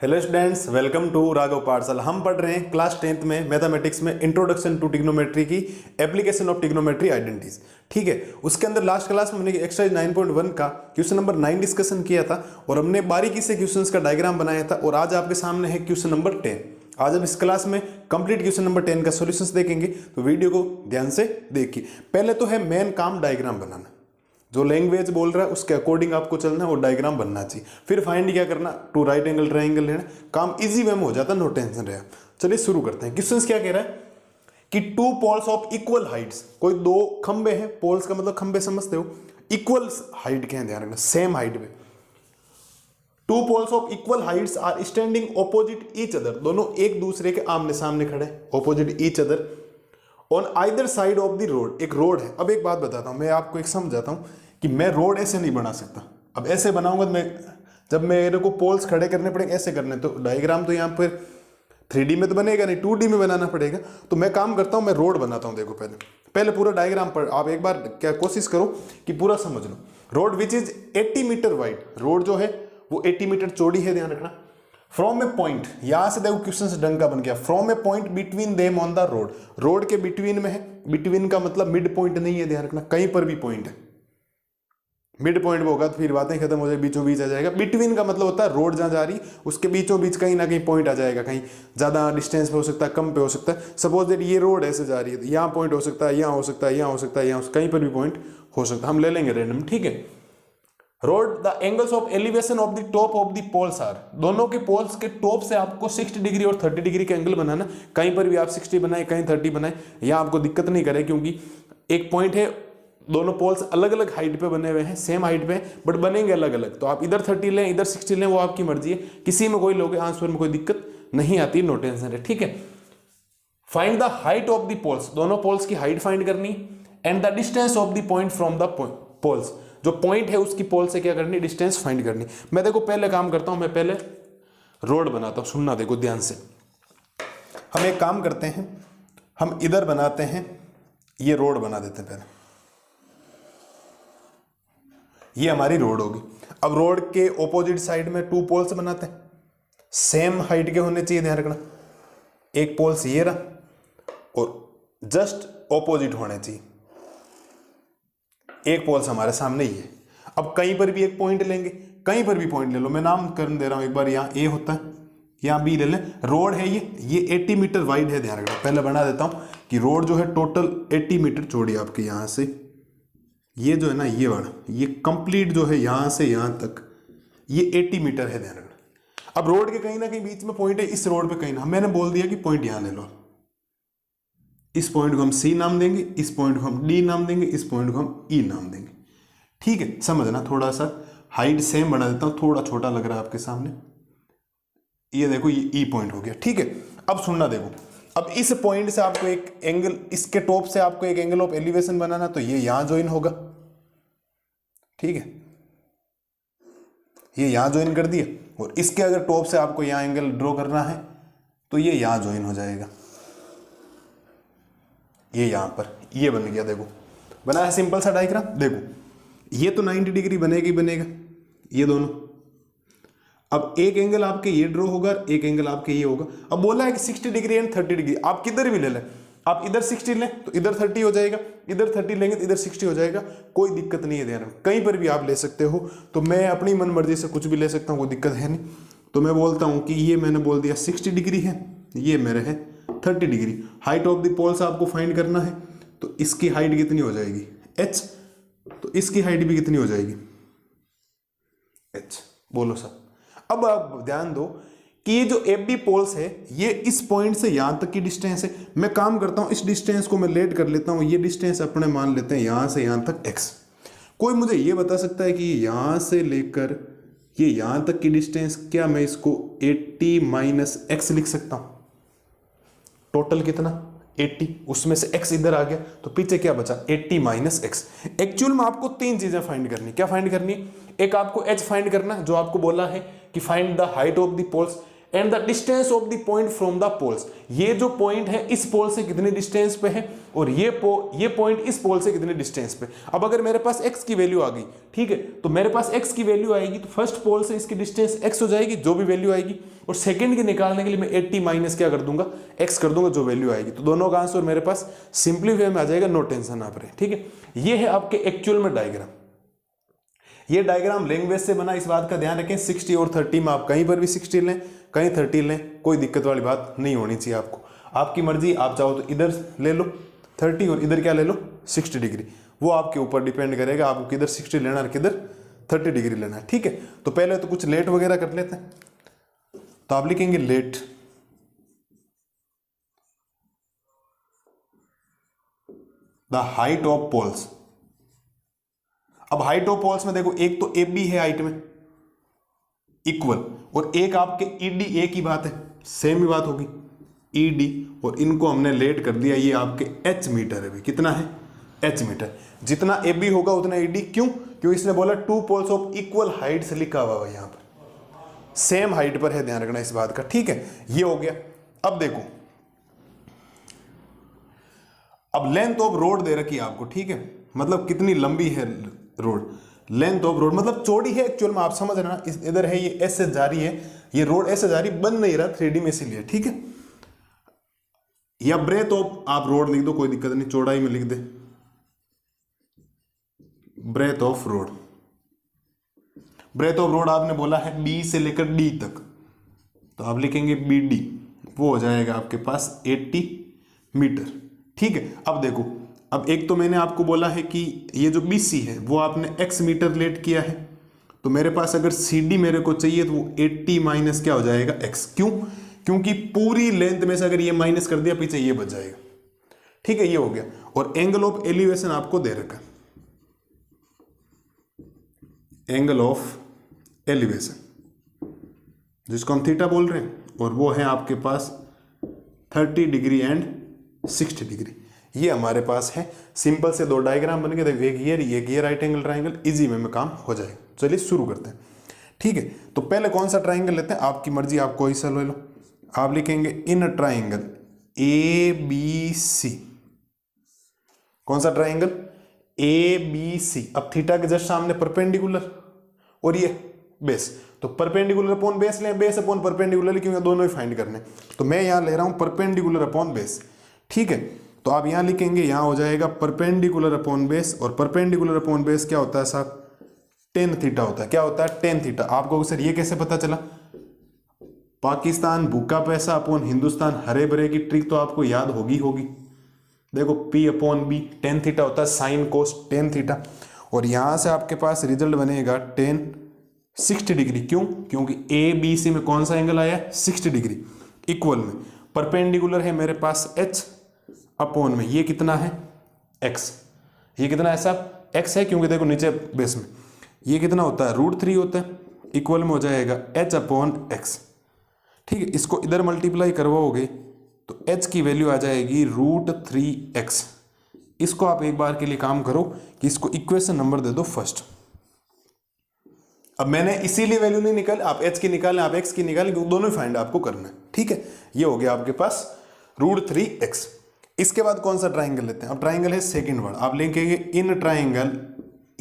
Hello students, welcome to Raghav Pathshala. हम पढ़ रहे हैं क्लास 10th में मैथमेटिक्स में इंट्रोडक्शन टू ट्रिग्नोमेट्री की एप्लीकेशन ऑफ ट्रिग्नोमेट्री आइडेंटिटीज। ठीक है, उसके अंदर लास्ट क्लास में हमने एक्सरसाइज 9.1 का क्वेश्चन नंबर 9 डिस्कशन किया था और हमने बारीकी से क्वेश्चंस का डायग्राम बनाया था। और आज आपके सामने है क्वेश्चन नंबर 10। आज हम इस क्लास में कंप्लीट क्वेश्चन नंबर 10 का सॉल्यूशंस देखेंगे, तो वीडियो को ध्यान से देखिए। पहले तो है मेन काम डायग्राम बनाना, जो लैंग्वेज बोल रहा है उसके अकॉर्डिंग आपको चलना है और डायग्राम बनना चाहिए। फिर फाइंड क्या करना, टू राइट एंगल ट्रायंगल लेना, काम इजी वे में हो जाता है, नो टेंशन रहा। चलिए शुरू करते हैं। क्वेश्चन क्या कह रहा है कि two poles of equal heights, कोई दो खंबे हैं, पोल्स का मतलब खंबे समझते हो, इक्वल हाइट के हैं, ध्यान रखना सेम हाइट पे। Two poles of equal heights are standing opposite each other, दोनों एक दूसरे के आमने सामने खड़े, opposite each other on either side of the road. एक रोड है। अब एक बात बताता हूं, मैं आपको एक समझाता हूं कि मैं रोड ऐसे नहीं बना सकता। अब ऐसे बनाऊंगा तो जब मेरे को पोल्स खड़े करने पड़ेंगे, ऐसे करने, तो डायग्राम तो यहाँ पर 3D में तो बनेगा नहीं, 2D में बनाना पड़ेगा। तो मैं काम करता हूं, मैं रोड बनाता हूं। देखो पहले पूरा डायग्राम पर आप एक बार क्या कोशिश करो कि पूरा समझ लो। Road which is 80 metre wide, road जो है वो 80 मीटर चौड़ी है, ध्यान रखना। फ्रॉम ए पॉइंट, यहां से देखो क्वेश्चन से ढंग का बन गया, from A point between them on the road, road के बिटवीन में है। बिटवीन का मतलब मिड पॉइंट नहीं है, ध्यान रखना, कहीं पर भी पॉइंट है। मिड पॉइंट पे होगा तो फिर बातें खत्म हो जाए, बीचों बीच आ जाएगा। बिटवीन का मतलब होता है रोड जहां जा रही उसके बीचों बीच कहीं ना कहीं पॉइंट आ जाएगा, कहीं ज्यादा डिस्टेंस पे हो सकता है, कम पे हो सकता है। सपोज दैट ये रोड ऐसे जा रही है तो यहाँ पॉइंट हो सकता है, यहाँ हो सकता है, यहाँ हो सकता है, यहाँ कहीं पर भी पॉइंट हो सकता है, हम ले लेंगे रैंडम। ठीक है। Road the angles of elevation of the top of the poles are, दोनों के पोल्स के टॉप से आपको 60 डिग्री और 30 डिग्री का एंगल बनाना। कहीं पर भी आप 60 बनाए, कहीं 30 बनाए, यह आपको दिक्कत नहीं करे, क्योंकि एक पॉइंट है, दोनों पोल्स अलग अलग हाइट पे बने हुए हैं, सेम हाइट पे बट बनेंगे अलग अलग। तो आप इधर 30 लें, इधर 60 लें, वो आपकी मर्जी है, किसी में कोई लोगे आंसर में कोई दिक्कत नहीं आती, नो टेंशन है। ठीक है। Find the height of the poles, दोनों पोल्स की हाइट फाइंड करनी, and the distance of the point from the poles, जो पॉइंट है उसकी पोल से क्या करनी, डिस्टेंस फाइंड करनी। मैं देखो पहले काम करता हूं, मैं पहले रोड बनाता हूं, सुनना देखो ध्यान से। हम एक काम करते हैं, हम इधर बनाते हैं, ये रोड बना देते हैं पहले, ये हमारी रोड होगी। अब रोड के ऑपोजिट साइड में टू पोल्स बनाते हैं, सेम हाइट के होने चाहिए, ध्यान रखना। एक पोल्स ये रहा और जस्ट ऑपोजिट होने चाहिए, एक पोल्स हमारे सामने ही है। अब कहीं पर भी एक पॉइंट लेंगे, कहीं पर भी पॉइंट ले लो, मैं नाम कर दे रहा हूं एक बार, यहां ए होता है, यहां बी ले लें। रोड है ये 80 मीटर वाइड है, ध्यान रखना। पहले बना देता हूं कि रोड जो है टोटल 80 मीटर चौड़ी आपके, यहां से ये जो है ना, ये वाला, ये कंप्लीट जो है यहां से यहां तक, ये 80 मीटर है, ध्यान रखना। अब रोड के कहीं ना कहीं बीच में पॉइंट है, इस रोड पे कहीं ना, मैंने बोल दिया कि पॉइंट यहां ले लो। इस पॉइंट को हम सी नाम देंगे, इस पॉइंट को हम डी नाम देंगे, इस पॉइंट को हम ई नाम देंगे। ठीक है, समझना। थोड़ा सा हाइट सेम बना देता हूं, थोड़ा छोटा लग रहा है आपके सामने, ये देखो ये ई पॉइंट हो गया। ठीक है। अब सुनना देखो, अब इस पॉइंट से आपको एक एंगल, इसके टॉप से आपको एक एंगल ऑफ एलिवेशन बनाना, तो ये यहां ज्वाइन होगा। ठीक है, ये यहां ज्वाइन कर दिया, और इसके अगर टॉप से आपको यहां एंगल ड्रॉ करना है तो ये यहां ज्वाइन हो जाएगा, ये यहां पर, ये बन गया। देखो बना है सिंपल सा डायग्राम। देखो ये तो 90 डिग्री बनेगा ही बनेगा, ये दोनों। अब एक एंगल आपके ये ड्रॉ होगा, एक एंगल आपके ये होगा। अब बोला है कि 60 डिग्री एंड 30 डिग्री, आप किधर भी ले लें, आप इधर 60 लें तो इधर 30 हो जाएगा, इधर 30 लेंगे तो इधर 60 हो जाएगा, कोई दिक्कत नहीं है, ध्यान रखना। कहीं पर भी आप ले सकते हो, तो मैं अपनी मन मर्जी से कुछ भी ले सकता हूं, कोई दिक्कत है नहीं। तो मैं बोलता हूं कि ये मैंने बोल दिया 60 डिग्री है, ये मेरे है 30 degree. Height of the poles आपको फाइंड करना है, तो इसकी हाइट कितनी हो जाएगी, h, तो इसकी हाइट भी कितनी हो जाएगी, h। बोलो सर। अब आप ध्यान दो कि ये जो एफ बी पोल्स है, ये इस पॉइंट से यहां तक की डिस्टेंस है। मैं काम करता हूं, इस डिस्टेंस को मैं लेट कर लेता हूं, ये डिस्टेंस अपने मान लेते हैं यहां से यहां तक x। कोई मुझे ये बता सकता है कि यहां से लेकर ये यहां तक की डिस्टेंस, क्या मैं इसको 80 माइनस x लिख सकता हूं? टोटल कितना 80, उसमें से x इधर आ गया, तो पीछे क्या बचा 80 माइनस x। एक्चुअल में आपको तीन चीजें फाइंड करनी। क्या फाइंड करनी है? एक आपको h फाइंड करना, जो आपको बोला है कि find the height of the poles and the distance of the point from the poles. ये जो पॉइंट है इस पोल से कितनी डिस्टेंस पे है, और ये पॉइंट इस पोल से कितने डिस्टेंस पे। अब अगर मेरे पास x की वैल्यू आ गई, ठीक है, तो मेरे पास x की वैल्यू आएगी, तो फर्स्ट पोल से इसकी डिस्टेंस x हो जाएगी, जो भी वैल्यू आएगी। और सेकंड की निकालने के लिए मैं 80 माइनस क्या कर दूंगा, x कर दूंगा, जो वैल्यू आएगी। तो दोनों का आंसर मेरे पास सिंपलीफाई में आ जाएगा, नो टेंशन आप रहे। ठीक है, ये है आपके एक्चुअल में डायग्राम। ये डायग्राम लैंग्वेज से बना, इस बात का ध्यान रखें 60 और 30 में आप कहीं पर भी 60 लें, कहीं 30 लें, कोई दिक्कत वाली बात नहीं होनी चाहिए आपको। आपकी मर्जी, आप चाहो तो इधर ले लो 30 और इधर क्या ले लो 60 डिग्री, वो आपके ऊपर डिपेंड करेगा आपको किधर 60 लेना है किधर 30 डिग्री लेना है। ठीक है, तो पहले तो कुछ लेट वगैरह कर लेते हैं। तो आप लिखेंगे let the height of poles. अब हाइट ऑफ पोल्स में देखो, एक तो ए बी है हाइट में इक्वल, और एक आपके ईडी ए की बात है, सेम ही बात होगी ईडी, और इनको हमने लेट कर दिया, ये आपके एच मीटर है। कितना है, एच मीटर। जितना ए बी होगा उतना ईडी, क्यों, क्यों इसने बोला two poles of equal height से लिखा हुआ है, यहां पर सेम हाइट पर है, ध्यान रखना इस बात का। ठीक है, ये हो गया। अब देखो, अब लेंथ ऑफ रोड दे रखी है आपको। ठीक है, मतलब कितनी लंबी है रोड, लेंथ ऑफ रोड मतलब चौड़ी है एक्चुअल में, आप समझ रहे ना। इधर है ये एस से जारी है, ये रोड एस से जारी बन नहीं रहा 3D में इसीलिए। ठीक है, या ब्रेथ ऑफ आप रोड लिख दो, कोई दिक्कत नहीं, चौड़ाई में लिख दे breadth of road. Breadth of road आपने बोला है बी से लेकर डी तक, तो आप लिखेंगे बी डी, वो हो जाएगा आपके पास 80 मीटर। ठीक है, अब देखो, अब एक तो मैंने आपको बोला है कि ये जो बी सी है वो आपने x मीटर लेट किया है, तो मेरे पास अगर सी डी मेरे को चाहिए तो वो 80 माइनस क्या हो जाएगा x। क्यों, क्योंकि पूरी लेंथ में से अगर ये माइनस कर दिया पीछे ये बच जाएगा। ठीक है, ये हो गया। और एंगल ऑफ एलिवेशन आपको दे रखा, एंगल ऑफ एलिवेशन जिसको हम थीटा बोल रहे हैं, और वो है आपके पास 30 डिग्री एंड 60 डिग्री। ये हमारे पास है। सिंपल से दो डायग्राम बन गए, देखो एक ये राइट एंगल ट्राइंगल, इजी में काम हो जाएगा। चलिए शुरू करते हैं। ठीक है, तो पहले कौन सा ट्राइंगल लेते हैं, आपकी मर्जी, आप कोई सा ले लो। आप लिखेंगे in triangle A B C. कौन सा ट्राइंगल, ए बी सी। अब थीटा के जस्ट सामने परपेंडिकुलर और ये बेस, तो परपेंडिकुलर अपॉन बेस लें, बेस अपॉन परपेंडिकुलर, क्योंकि दोनों ही फाइंड करने। तो मैं यहां ले रहा हूं परपेंडिकुलर अपॉन बेस। ठीक है, तो आप यहां लिखेंगे, यहां हो जाएगा परपेंडिकुलर अपॉन बेस, और परपेंडिकुलर अपॉन बेस क्या होता है साहब, टेन थीटा होता है। क्या होता है, टेन थीटा। आपको सर ये कैसे पता चला, पाकिस्तान भूखा पैसा अपॉन हिंदुस्तान हरे भरे की ट्रिक तो आपको याद होगी। देखो P upon B, tan theta होता है साइन कोस टेन थीटा, और यहां से आपके पास रिजल्ट बनेगा टेन 60 डिग्री। क्यों, क्योंकि ए बी सी में कौन सा एंगल आया, 60 डिग्री। इक्वल में परपेंडिकुलर है मेरे पास h अपॉन में ये कितना है x। ये कितना है साहब, x है, क्योंकि देखो नीचे बेस में ये कितना होता है, √3 होता है। इक्वल में हो जाएगा h अपॉन x। ठीक है, इसको इधर मल्टीप्लाई करवाओगे तो h की वैल्यू आ जाएगी √3x। इसको आप एक बार के लिए काम करो कि इसको इक्वेशन नंबर दे दो फर्स्ट। अब मैंने इसीलिए वैल्यू नहीं निकाली, आप h की निकालें, आप x की निकालें, क्योंकि दोनों ही फाइंड आपको करना है। ठीक है, ये हो गया आपके पास √3x। इसके बाद कौन सा ट्राइंगल लेते हैं, अब ट्राइंगल है सेकंड वर्ड, आप लिखेंगे इन ट्राइंगल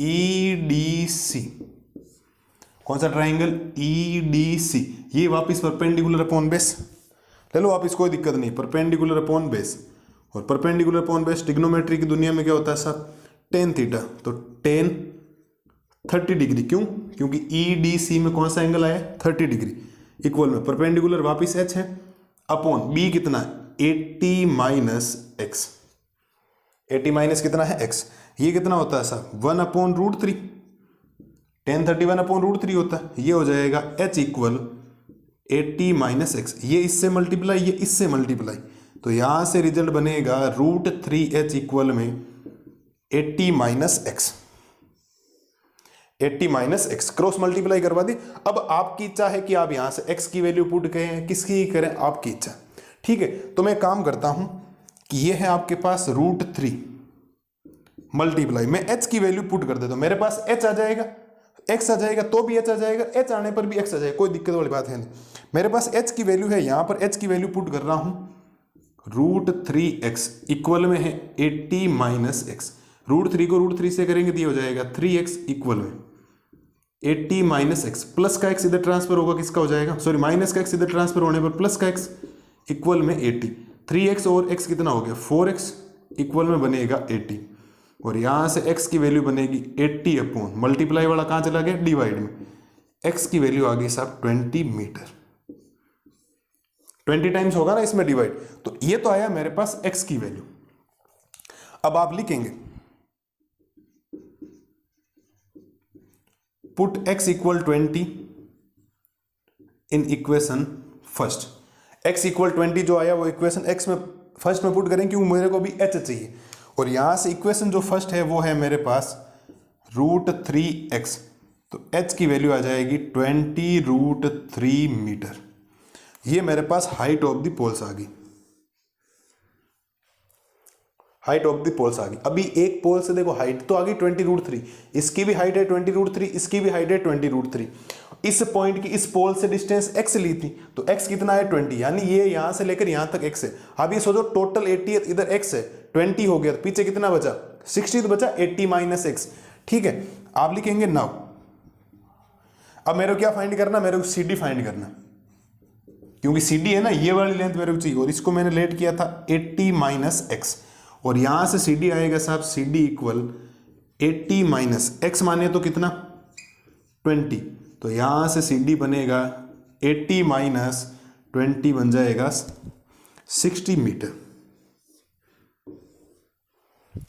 EDC। कौन सा ट्राइंगल, EDC। ये वापिस परपेंडिकुलर अपॉन बेस ले लो आप, इसको कोई दिक्कत नहीं, परपेंडिकुलर अपॉन बेस। और परपेंडिकुलर अपॉन बेस ट्रिग्नोमेट्री की दुनिया में क्या होता है साहब, टेन थीटा, तो टेन 30 डिग्री। क्यों, क्योंकि EDC में कौन सा एंगल आया, 30 डिग्री। इक्वल में परपेंडिकुलर वापिस h है, अपॉन b कितना है, 80 माइनस x। 80 माइनस कितना है x, ये कितना होता है साहब 1 अपॉन √3, 1031 अपॉन √3 होता है। ये हो जाएगा h इक्वल 80 माइनस x। ये इससे मल्टीप्लाई, ये इससे मल्टीप्लाई, तो यहां से रिजल्ट बनेगा √3h इक्वल में 80 minus x। 80 minus x cross multiply करवा दी। अब आपकी इच्छा है कि आप यहां से x की वैल्यू पुट करें, किसकी करें, आपकी इच्छा। ठीक है, तो मैं काम करता हूं कि ये है आपके पास √3 मल्टीप्लाई, मैं h की वैल्यू पुट कर देता हूं, मेरे पास h आ जाएगा, x आ जाएगा, तो भी h आ जाएगा, h आने पर भी x आ जाएगा, कोई दिक्कत वाली बात है नहीं। मेरे पास h की वैल्यू है, यहां पर h की वैल्यू पुट कर रहा हूं, √3x इक्वल में है 80 माइनस x। √3 को √3 से करेंगे तो ये हो जाएगा 3x इक्वल में 80 माइनस एक्स, प्लस का एक्स इधर ट्रांसफर होगा, किसका हो जाएगा, सॉरी माइनस का एक्स इधर ट्रांसफर होने पर प्लस का एक्स इक्वल में 80, 3x और x कितना हो गया 4x इक्वल में बनेगा 80, और यहां से x की वैल्यू बनेगी 80 अपॉन मल्टीप्लाई वाला कहां चला गया डिवाइड में, x की वैल्यू आ गई साहब 20 मीटर, 20 टाइम्स होगा ना इसमें डिवाइड, तो ये तो आया मेरे पास x की वैल्यू। अब आप लिखेंगे put x equal 20 in equation first, x equal 20 जो आया वो इक्वेशन x में फर्स्ट में पुट करें क्योंकि मेरे को भी h चाहिए, और यहां से इक्वेशन जो फर्स्ट है वो है मेरे पास √3x, तो h की वैल्यू आ जाएगी 20√3 मीटर, ये मेरे पास हाइट ऑफ द पोल्स आ गई, हाइट ऑफ द पोल्स आ गई। अभी एक पोल से देखो हाइट तो आ गई 20√3, इसकी भी हाइट है 20√3, इसकी भी हाइट है 20√3, इस पॉइंट की इस पोल से डिस्टेंस x ली थी, तो x कितना है 20, यानी ये यहां से लेकर यहां तक x है। अब ये सोचो टोटल 80 इधर x है, 20 हो गया, तो पीछे कितना बचा 60, तो बचा 80 माइनस x, ठीक है। आप लिखेंगे नाउ, अब मेरे को क्या फाइंड करना, मेरे को CD फाइंड करना, क्योंकि CD है ना ये वाली लेंथ मेरे को चाहिए, और इसको मैंने लेट किया था 80 माइनस x, और यहां से CD आएगा साहब CD इक्वल 80 माइनस x माने तो कितना 20, तो यहां से CD बनेगा 80 माइनस 20 बन जाएगा 60 मीटर।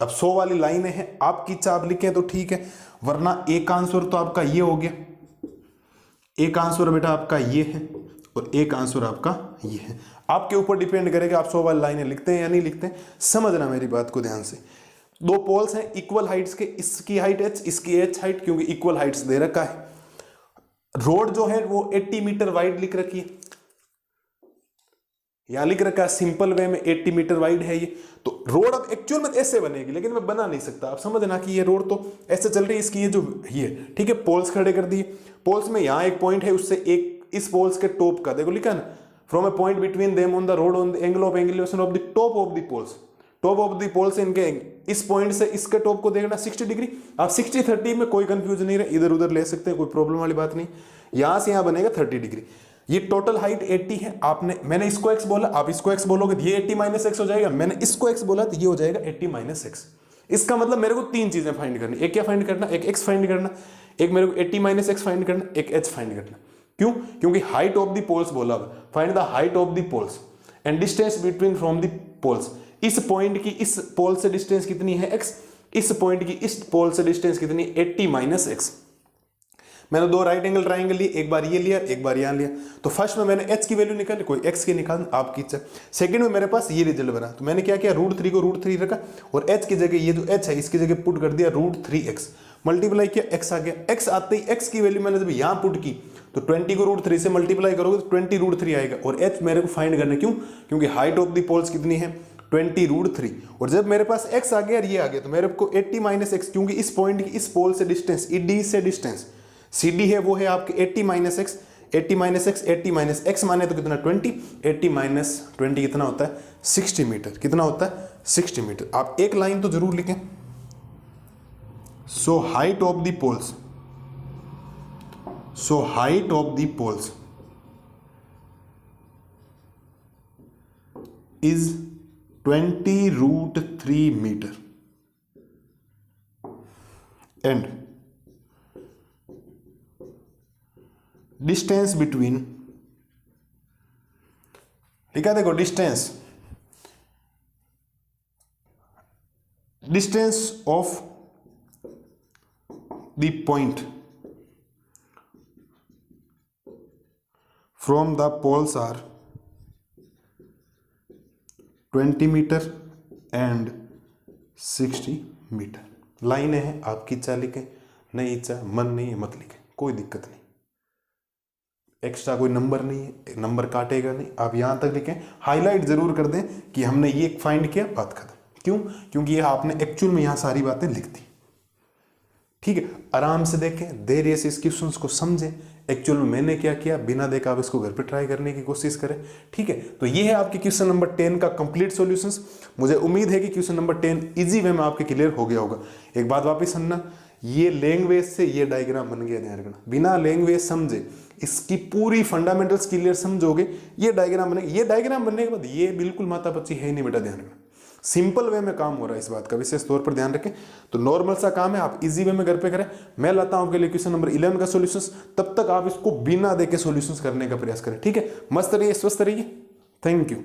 अब 100 वाली लाइनें हैं, आपकी इच्छा आप लिखें तो ठीक है, वरना एक आंसर तो आपका ये हो गया, एक आंसर बेटा आपका ये है और एक आंसर आपका ये है, आपके ऊपर डिपेंड करेगा आप 100 वाली लाइनें लिखते हैं या नहीं लिखते हैं। समझना मेरी बात को ध्यान से, दो पोल्स हैं इक्वल हाइट्स के, इसकी हाइट h, इसकी h हाइट, क्योंकि इक्वल हाइट्स दे रखा है। रोड जो है वो 80 मीटर वाइड लिख रखी है, यहां लिख रखा है सिंपल वे में 80 मीटर वाइड है ये, तो रोड अब एक्चुअल में ऐसे बनेगी, लेकिन मैं बना नहीं सकता, आप समझना कि ये रोड तो ऐसे चल रही है, इसकी ये जो ये ठीक है पोल्स खड़े कर दिए, पोल्स में यहां एक पॉइंट है, उससे एक इस पोल्स के टॉप का देखो लिखा ना, from a point between them on the road on the angle of angulation of the top of the poles, top of the poles इनके इस पॉइंट से इसके टॉप को देखना 60 डिग्री। आप 60-30 में कोई कंफ्यूजन नहीं रहे, इधर उधर ले सकते हैं, कोई प्रॉब्लम वाली बात नहीं, यहां से यहां बनेगा 30 डिग्री। ये टोटल हाइट 80 है, मैंने इसको x बोला, आप इसको x बोलोगे तो ये 80 माइनस x हो जाएगा, मैंने इसको x बोला तो ये हो जाएगा 80 माइनस x। इसका मतलब मेरे को तीन चीजें फाइंड करनी, एक क्या फाइंड करना, एक x फाइंड करना, एक मेरे को 80 माइनस x फाइंड करना, एक h फाइंड करना। क्यों? क्योंकि हाइट ऑफ द पोल्स बोला, find the height of the poles and distance between from the poles. इस पॉइंट की इस पोल से डिस्टेंस कितनी है x, इस पॉइंट की इस पोल से डिस्टेंस कितनी 80 माइनस x। मैंने दो राइट एंगल ट्राइंगल लिए, एक बार ये लिया एक बार यहां लिया, तो फर्स्ट में मैंने h की वैल्यू निकाली, कोई x की निकाल आपकी इच्छा। सेकंड में मेरे पास ये रिजल्ट बना, तो मैंने क्या किया √3 को √3 रखा और h की जगह ये जो h है इसकी जगह पुट कर दिया √3x, मल्टीप्लाई किया x आ गया। x आते ही x की वैल्यू मैंने जब यहां पुट की तो 20 को √3 से मल्टीप्लाई करोगे तो 20√3 आएगा, और h मेरे को फाइंड करना, क्यों? क्योंकि हाइट ऑफ द पोल्स कितनी है 20√3, और जब मेरे पास x आ गया और ये आ गया तो मेरे को 80 माइनस x, क्योंकि इस पॉइंट की इस पोल से डिस्टेंस ed से डिस्टेंस CD है वो है आपके 80 minus x, 80 minus x, 80 minus x माने तो कितना 20, 80 माइनस 20 कितना होता है 60 मीटर, कितना होता है 60 मीटर। आप एक लाइन तो जरूर लिखें, so height of the poles, so height of the poles is 20√3 metre and distance between, लिखा देखो distance, distance of the point from the poles are 20 metre and 60 metre. लाइनें हैं, आपकी इच्छा लिखें, नहीं इच्छा मन नहीं है मत लिखें, कोई दिक्कत नहीं, एक्स्ट्रा कोई नंबर नहीं है, नंबर काटेगा नहीं, आप यहां तक लिखें, हाईलाइट जरूर कर दें कि हमने ये फाइंड किया, बात खत्म। क्यों? क्योंकि ये आपने एक्चुअल में यहां सारी बातें लिख दी, ठीक है। आराम से देखें, धैर्य से इस क्वेश्चंस को समझें, एक्चुअल में मैंने क्या किया बिना देखा आप इसको घर पे ट्राई करने की कोशिश करें, ठीक है। तो ये है आपके क्वेश्चन नंबर 10 का कंप्लीट सॉल्यूशंस। मुझे उम्मीद है कि क्वेश्चन नंबर 10 इजी वे में आपके क्लियर हो गया होगा। एक बात वापस सुनना, ये लैंग्वेज से ये डायग्राम बन गया, ध्यान रखना। बिना लैंग्वेज समझे इसकी पूरी फंडामेंटल्स क्लियर समझोगे, ये डायग्राम बनेगा। ये डायग्राम बनने के बाद ये बिल्कुल मातापच्ची है ही नहीं बेटा, ध्यान रखना। सिंपल वे में काम हो रहा है, इस बात का विशेष तौर पर ध्यान रखें। तो नॉर्मल सा काम है, आप इजी वे में घर पे करें। मैं लाता हूं आपके लिए क्वेश्चन नंबर 11 का सॉल्यूशंस, तब तक आप इसको बिना देखे सॉल्यूशंस करने का प्रयास करें, ठीक है। मस्त रहिए, स्वस्थ रहिए, थैंक यू।